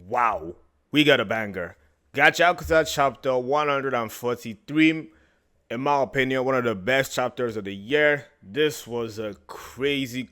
Wow, we got a banger. Gachiakuta chapter 143, in my opinion, one of the best chapters of the year. This was a crazy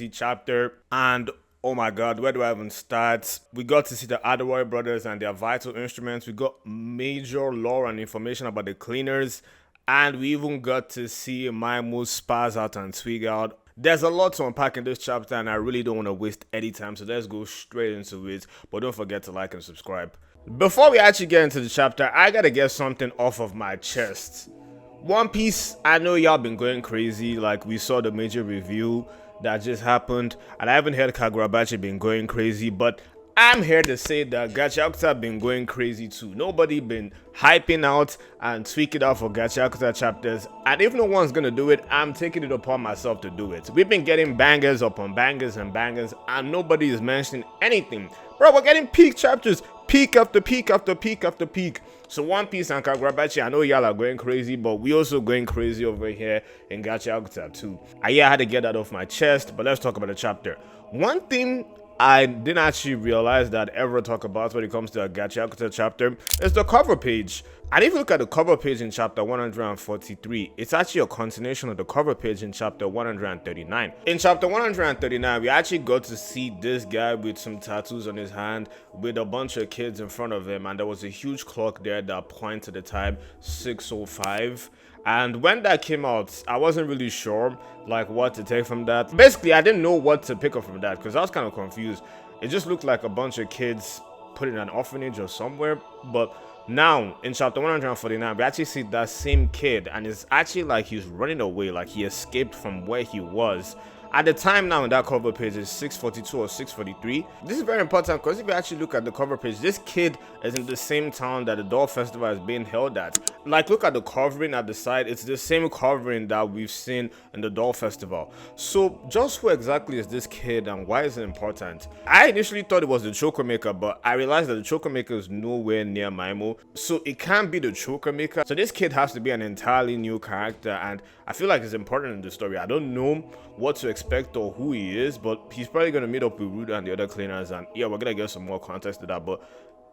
chapter. And oh my god, where do I even start? We got to see the Adawari brothers and their vital instruments. We got major lore and information about the cleaners. And we even got to see Maimu spaz out and twig out. There's a lot to unpack in this chapter, and I really don't want to waste any time, so let's go straight into it. But don't forget to like and subscribe. Before we actually get into the chapter, I gotta get something off of my chest. One Piece, I know y'all been going crazy, like we saw the major review that just happened, and I haven't heard Kagurabachi been going crazy, but I'm here to say that Gachiakuta been going crazy too. Nobody been hyping out and tweaking out for Gachiakuta chapters, and if no one's gonna do it, I'm taking it upon myself to do it. We've been getting bangers upon bangers and bangers, and nobody is mentioning anything. Bro, we're getting peak chapters, peak after peak after peak after peak. So One Piece and Kagurabachi, I know y'all are going crazy, but we also going crazy over here in Gachiakuta too. I had to get that off my chest, but let's talk about the chapter. One thing I didn't actually realize that I'd ever talk about when it comes to a Gachiakuta chapter is the cover page. And if you look at the cover page in chapter 143, it's actually a continuation of the cover page in chapter 139. In chapter 139, we actually got to see this guy with some tattoos on his hand with a bunch of kids in front of him, and there was a huge clock there that pointed to the time 6:05. And when that came out, I wasn't really sure like what to take from that. Basically, I didn't know what to pick up from that because I was kind of confused. It just looked like a bunch of kids put in an orphanage or somewhere. But now in chapter 149, we actually see that same kid, and it's actually like he's running away, like he escaped from where he was. At the time now in that cover page is 6:42 or 6:43. This is very important because if you actually look at the cover page, this kid is in the same town that the Doll Festival is being held at. Like, look at the covering at the side. It's the same covering that we've seen in the Doll Festival. So just who exactly is this kid and why is it important? I initially thought it was the Choker Maker, but I realized that the Choker Maker is nowhere near Maimo. So it can't be the Choker Maker. So this kid has to be an entirely new character, and I feel like it's important in the story. I don't know what to expect or who he is, but he's probably going to meet up with Ruda and the other cleaners, and yeah, we're going to get some more context to that. But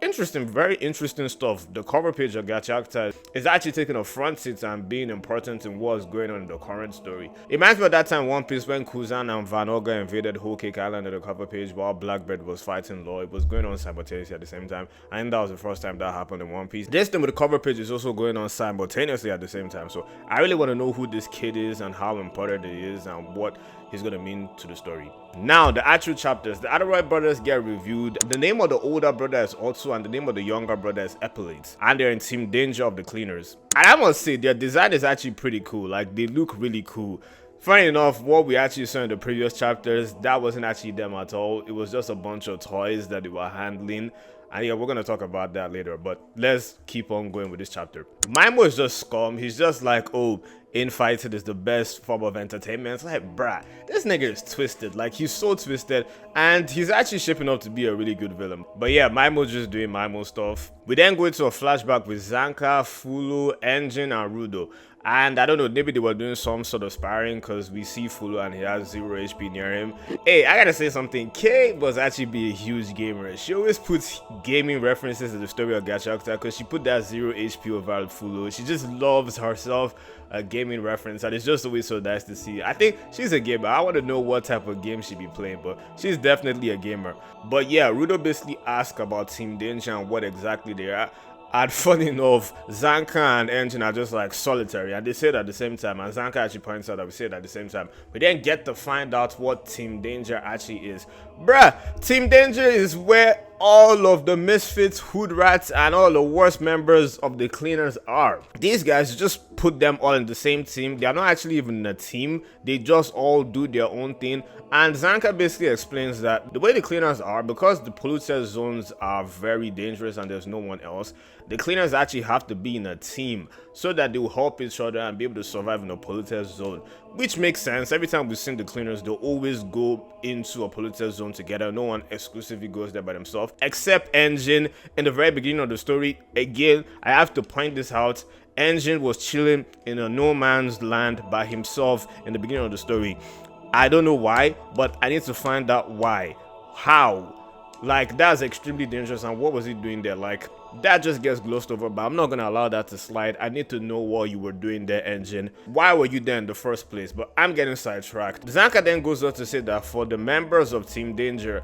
interesting, very interesting stuff. The cover page of Gachiakuta is actually taking a front seat and being important in what's going on in the current story. It reminds me of that time One Piece when Kuzan and Vanoga invaded Whole Cake Island at the cover page while Blackbeard was fighting Law. It was going on simultaneously at the same time. I think that was the first time that happened in One Piece. This thing with the cover page is also going on simultaneously at the same time. So I really want to know who this kid is and how important he is and what he's gonna mean to the story. Now, the actual chapters. The Adawari brothers get reviewed. The name of the older brother is Otsu, and the name of the younger brother is Epilates. And they're in Team Danger of the Cleaners. And I must say, their design is actually pretty cool. Like, they look really cool. Funny enough, what we actually saw in the previous chapters, that wasn't actually them at all. It was just a bunch of toys that they were handling. And yeah, we're gonna talk about that later, but let's keep on going with this chapter. Maimo is just scum. He's just like, oh, infighting is the best form of entertainment. It's like, bruh, this nigga is twisted. Like, he's so twisted, and he's actually shaping up to be a really good villain. But yeah, Maimo's just doing Maimo stuff. We then go into a flashback with Zanka, Fulu, Engine, and Rudo. And I don't know, maybe they were doing some sort of sparring because we see Fulu and he has 0 HP near him. Hey, I gotta say something. Kay was actually be a huge gamer. She always puts gaming references to the story of Gachiakuta because she put that 0 HP over Fulu. She just loves herself a gaming reference, and it's just always so nice to see. I think she's a gamer. I want to know what type of game she be playing, but she's definitely a gamer. But yeah, Rudo basically asked about Team Danger and what exactly they are. And funny enough, Zanka and Engine are just like solitary, and they say it at the same time, and Zanka actually points out that we say it at the same time. We then get to find out what Team Danger actually is. Bruh, Team Danger is where all of the misfits, hood rats, and all the worst members of the cleaners are. These guys just put them all in the same team. They are not actually even a team. They just all do their own thing. And Zanka basically explains that the way the cleaners are, because the polluted zones are very dangerous and there's no one else, the cleaners actually have to be in a team so that they will help each other and be able to survive in a polluted zone. Which makes sense. Every time we've seen the cleaners, they'll always go into a polluted zone together. No one exclusively goes there by themselves, except Engine. In the very beginning of the story, again, I have to point this out. Engine was chilling in a no man's land by himself in the beginning of the story. I don't know why, but I need to find out why. How? Like, that's extremely dangerous. And what was he doing there? Like, that just gets glossed over, but I'm not gonna allow that to slide. I need to know what you were doing there, Engine. Why were you there in the first place? But I'm getting sidetracked. Zanka then goes on to say that for the members of Team Danger,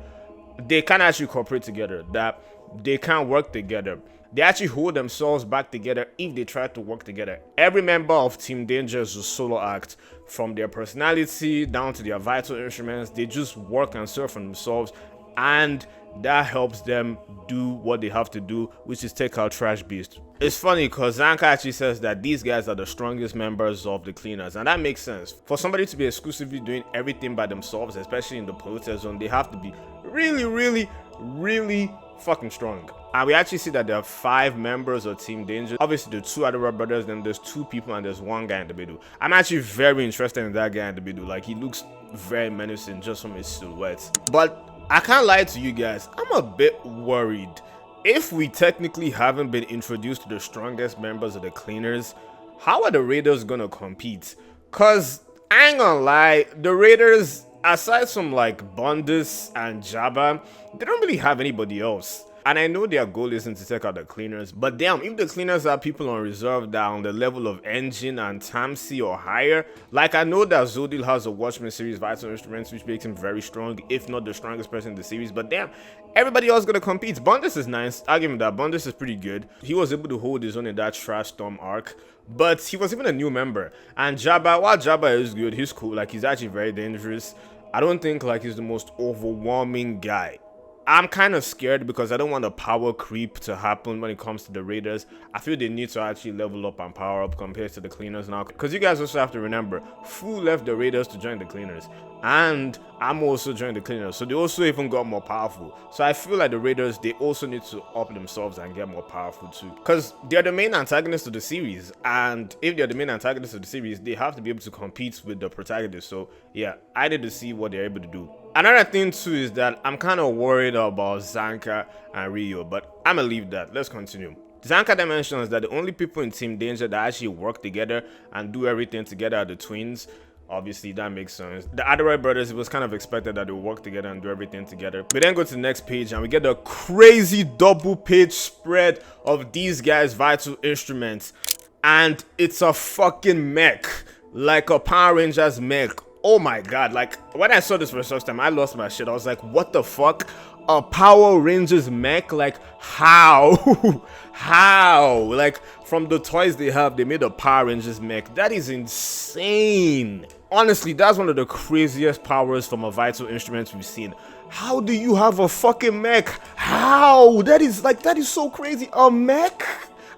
they can't actually cooperate together, that they can't work together. They actually hold themselves back together if they try to work together. Every member of Team Danger is a solo act. From their personality down to their vital instruments, they just work and serve for themselves, and that helps them do what they have to do, which is take out Trash Beast. It's funny because Zanka actually says that these guys are the strongest members of the Cleaners, and that makes sense. For somebody to be exclusively doing everything by themselves, especially in the protest zone, they have to be really fucking strong. And we actually see that there are 5 members of Team Danger. Obviously, the 2 other brothers, then there's 2 people, and there's 1 guy in the middle. I'm actually very interested in that guy in the middle. Like, he looks very menacing just from his silhouette. But I can't lie to you guys, I'm a bit worried. If we technically haven't been introduced to the strongest members of the Cleaners, how are the Raiders gonna compete? Cause I ain't gonna lie, the Raiders, aside from like Bundus and Jabba, they don't really have anybody else. And I know their goal isn't to take out the Cleaners, but damn, if the Cleaners have people on reserve that are on the level of Engine and Tamsi or higher, like I know that Zodil has a Watchmen series vital instruments, which makes him very strong, if not the strongest person in the series, but damn, everybody else gonna compete. Bundus is nice, I'll give him that. Bundus is pretty good. He was able to hold his own in that Trash Storm arc, but he was even a new member. And Jabba, while Jabba is good, he's cool, like he's actually very dangerous. I don't think like he's the most overwhelming guy. I'm kind of scared because I don't want a power creep to happen when it comes to the Raiders. I feel they need to actually level up and power up compared to the Cleaners now. Because you guys also have to remember, Fu left the Raiders to join the Cleaners. And I'm also joined the Cleaners. So they also even got more powerful. So I feel like the Raiders, they also need to up themselves and get more powerful too. Because they're the main antagonists of the series. And if they're the main antagonists of the series, they have to be able to compete with the protagonists. So yeah, I need to see what they're able to do. Another thing too is that I'm kind of worried about Zanka and Rio, but I'm gonna leave that. Let's continue. Zanka then mentions that the only people in Team Danger that actually work together and do everything together are the twins. Obviously, that makes sense. The Adderall brothers, it was kind of expected that they would work together and do everything together. We then go to the next page and we get a crazy double page spread of these guys' vital instruments. And it's a fucking mech, like a Power Rangers mech. Oh my god, like when I saw this for the first time, I lost my shit. I was like, what the fuck? A Power Rangers mech? Like, how? How? Like, from the toys they have, they made a Power Rangers mech. That is insane. Honestly, that's one of the craziest powers from a vital instrument we've seen. How do you have a fucking mech? How? That is so crazy. A mech?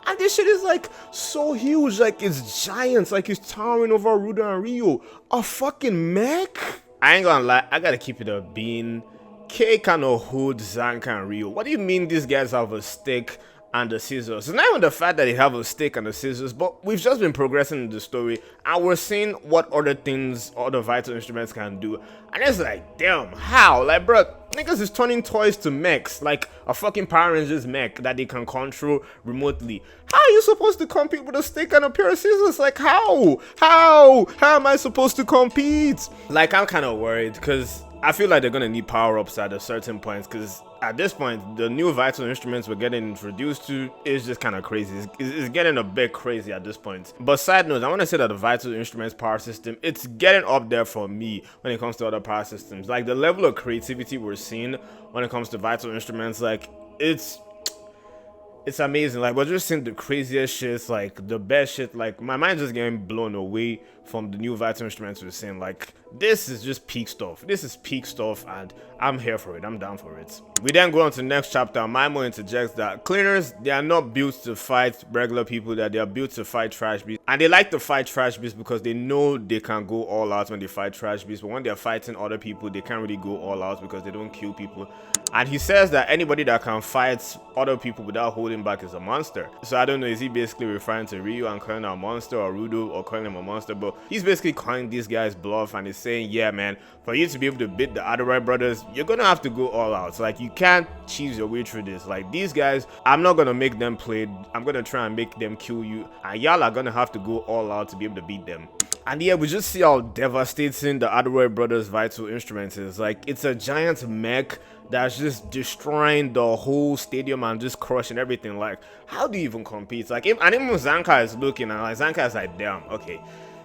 And this shit is like so huge, like it's giants, like it's towering over Ruda and Rio. A fucking mech? I ain't gonna lie, I gotta keep it a bean. K kind of hold Zanka and Rio. What do you mean these guys have a stick and the scissors? It's not even the fact that they have a stick and the scissors, but we've just been progressing in the story and we're seeing what other things, other vital instruments can do. And it's like, damn, how? Like, bro, niggas is turning toys to mechs, like a fucking Power Rangers mech that they can control remotely. How are you supposed to compete with a stick and a pair of scissors? Like, how? How am I supposed to compete? Like, I'm kind of worried because I feel like they're gonna need power-ups at a certain point, because at this point, the new vital instruments we're getting introduced to is just kind of crazy. It's getting a bit crazy at this point. But side note, I want to say that the vital instruments power system, it's getting up there for me when it comes to other power systems. Like, the level of creativity we're seeing when it comes to vital instruments, like, it's amazing. Like, we're just seeing the craziest shit, like the best shit. Like, my mind's just getting blown away from the new vital instruments we're seeing. Like, this is just peak stuff. This is peak stuff, and I'm here for it. I'm down for it. We then go on to the next chapter. Maimo interjects that Cleaners, they are not built to fight regular people, that they are built to fight Trash Beasts. And they like to fight Trash Beasts because they know they can go all out when they fight Trash Beasts. But when they're fighting other people, they can't really go all out because they don't kill people. And he says that anybody that can fight other people without holding back is a monster. So I don't know, is he basically referring to Ryu and calling him a monster, or Rudo or calling him a monster? But he's basically calling these guys bluff, and he's saying, yeah man, for you to be able to beat the Adderall brothers, you're gonna have to go all out. So, like, you can't cheese your way through this. Like, these guys, I'm not gonna make them play. I'm gonna try and make them kill you, and y'all are gonna have to go all out to be able to beat them. And yeah, we just see how devastating the Adderall brothers' vital instruments is. Like, it's a giant mech that's just destroying the whole stadium and just crushing everything. Like, how do you even compete? Like, and even Zanka is looking and like Zanka is like, damn, okay.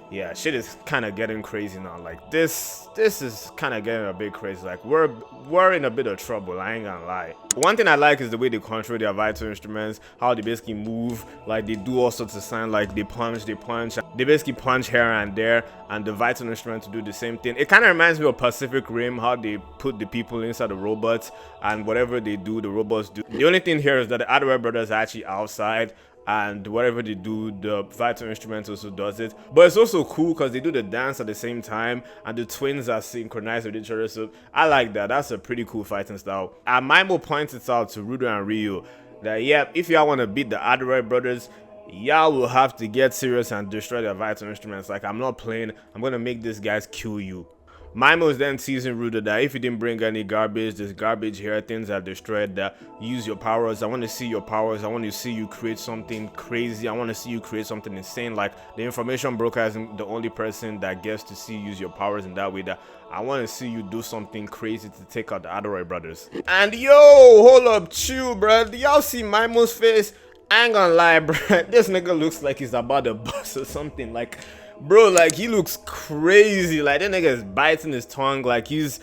Yeah, shit is kind of getting crazy now. Like this is kind of getting a bit crazy. Like we're in a bit of trouble. I ain't gonna lie. One thing I like is the way they control their vital instruments, how they basically move. Like they do all sorts of signs. Like they punch. They basically punch here and there, and the vital instruments do the same thing. It kind of reminds me of Pacific Rim, how they put the people inside the robots, and whatever they do, the robots do. The only thing here is that the Adware brothers are actually outside, and whatever they do, the vital instrument also does it. But it's also cool because they do the dance at the same time, and the twins are synchronized with each other. So I like that. That's a pretty cool fighting style. And Maimo points it out to Rudo and Ryu that, yeah, if y'all want to beat the Adware brothers, y'all will have to get serious and destroy their vital instruments. Like, I'm not playing. I'm gonna make these guys kill you. Maimo is then teasing Rudo that if you didn't bring any garbage, there's garbage here, things are destroyed, that use your powers. I want to see your powers. I want to see you create something crazy. I want to see you create something insane. Like, the information broker isn't the only person that gets to see you use your powers in that way. That I want to see you do something crazy to take out the Adoroy brothers. And yo, hold up, chill, bro. Do y'all see Maimo's face? I ain't gonna lie, bro. This nigga looks like he's about to bust or something. Like, bro, like he looks crazy. Like that nigga is biting his tongue. Like he's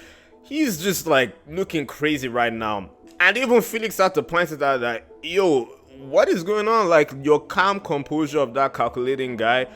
just like looking crazy right now. And even Felix had to point it out that, yo, what is going on? Like your calm composure of that calculating guy,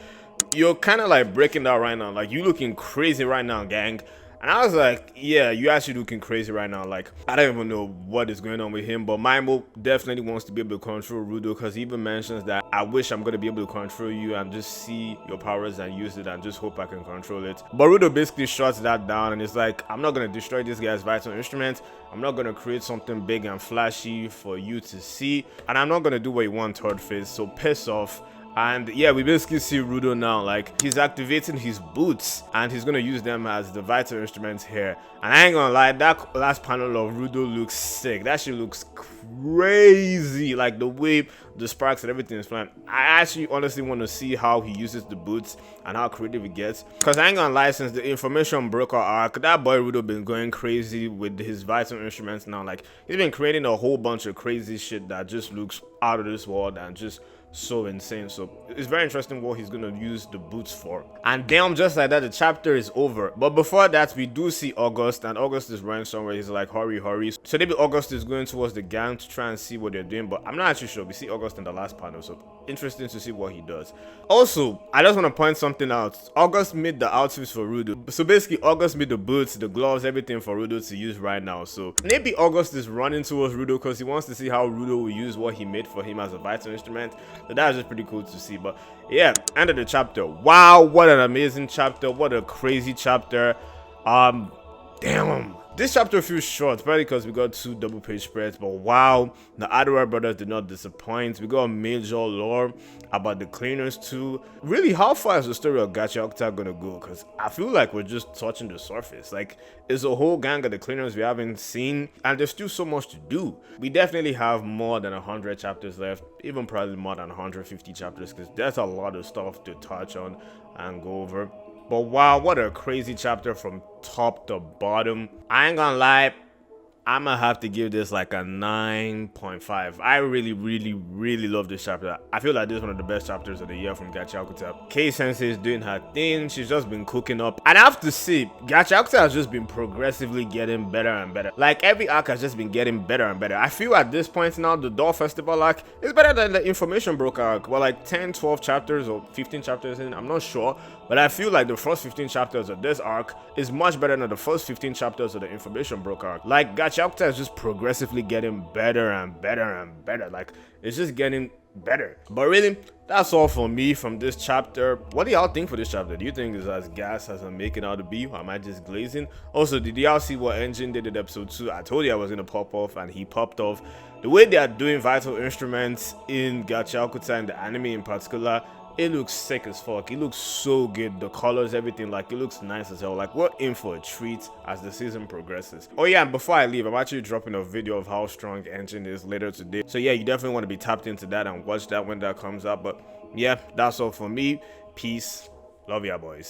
you're kind of like breaking down right now. Like you looking crazy right now, gang. And I was like, yeah, you actually looking crazy right now. Like, I don't even know what is going on with him. But Maimo definitely wants to be able to control Rudo, because he even mentions that I wish I'm going to be able to control you and just see your powers and use it and just hope I can control it. But Rudo basically shuts that down and it's like, I'm not going to destroy this guy's vital instrument. I'm not going to create something big and flashy for you to see. And I'm not going to do what you want, third phase. So piss off. And yeah, we basically see Rudo now, like he's activating his boots and he's gonna use them as the vital instruments here. And I ain't gonna lie, that last panel of Rudo looks sick. That shit looks crazy. Like the way the sparks and everything is flying. I actually honestly want to see how he uses the boots and how creative he gets. Because I ain't gonna lie, since the information broker arc, that boy Rudo been going crazy with his vital instruments now. Like he's been creating a whole bunch of crazy shit that just looks out of this world and just so insane. So it's very interesting what he's gonna use the boots for. And damn, just like that, the chapter is over. But before that, we do see August, and August is running somewhere. He's like, hurry, hurry. So maybe August is going towards the gang to try and see what they're doing, but I'm not actually sure. We see August in the last panel, so interesting to see what he does. Also, I just want to point something out. August made the outfits for Rudo. So basically, August made the boots, the gloves, everything for Rudo to use right now. So maybe August is running towards Rudo because he wants to see how Rudo will use what he made for him as a vital instrument. So that's just pretty cool to see. But yeah, end of the chapter. Wow, what an amazing chapter. What a crazy chapter. Damn. This chapter feels short, probably because we got 2 double page spreads, but wow, the Adware brothers did not disappoint. We got major lore about the cleaners too. Really, how far is the story of Gachiakuta gonna go? Because I feel like we're just touching the surface. Like, it's a whole gang of the cleaners we haven't seen, and there's still so much to do. We definitely have more than 100 chapters left, even probably more than 150 chapters, because there's a lot of stuff to touch on and go over. But wow, what a crazy chapter from top to bottom. I ain't gonna lie, I'm gonna have to give this like a 9.5. I really love this chapter. I feel like this is one of the best chapters of the year from Gachiakuta. Kei Sensei is doing her thing. She's just been cooking up. And I have to say, Gachiakuta has just been progressively getting better and better. Like every arc has just been getting better and better. I feel at this point now, the Door Festival arc is better than the Information Broker arc. Well, like 10, 12 chapters or 15 chapters in, I'm not sure. But I feel like the first 15 chapters of this arc is much better than the first 15 chapters of the Information Broker arc. Like, Gachiakuta is just progressively getting better and better and better. Like, it's just getting better. But really, that's all for me from this chapter. What do y'all think for this chapter? Do you think it's as gas as I'm making out to be, or am I just glazing? Also, did y'all see what Engine did in episode 2? I told you I was gonna pop off, and he popped off. The way they are doing vital instruments in Gachiakuta and the anime in particular, it looks sick as fuck. It looks so good. The colors, everything, like it looks nice as hell. Like we're in for a treat as the season progresses. Oh yeah, and before I leave, I'm actually dropping a video of how strong Engine is later today. So yeah, you definitely want to be tapped into that and watch that when that comes out. But yeah, that's all for me. Peace. Love ya, boys.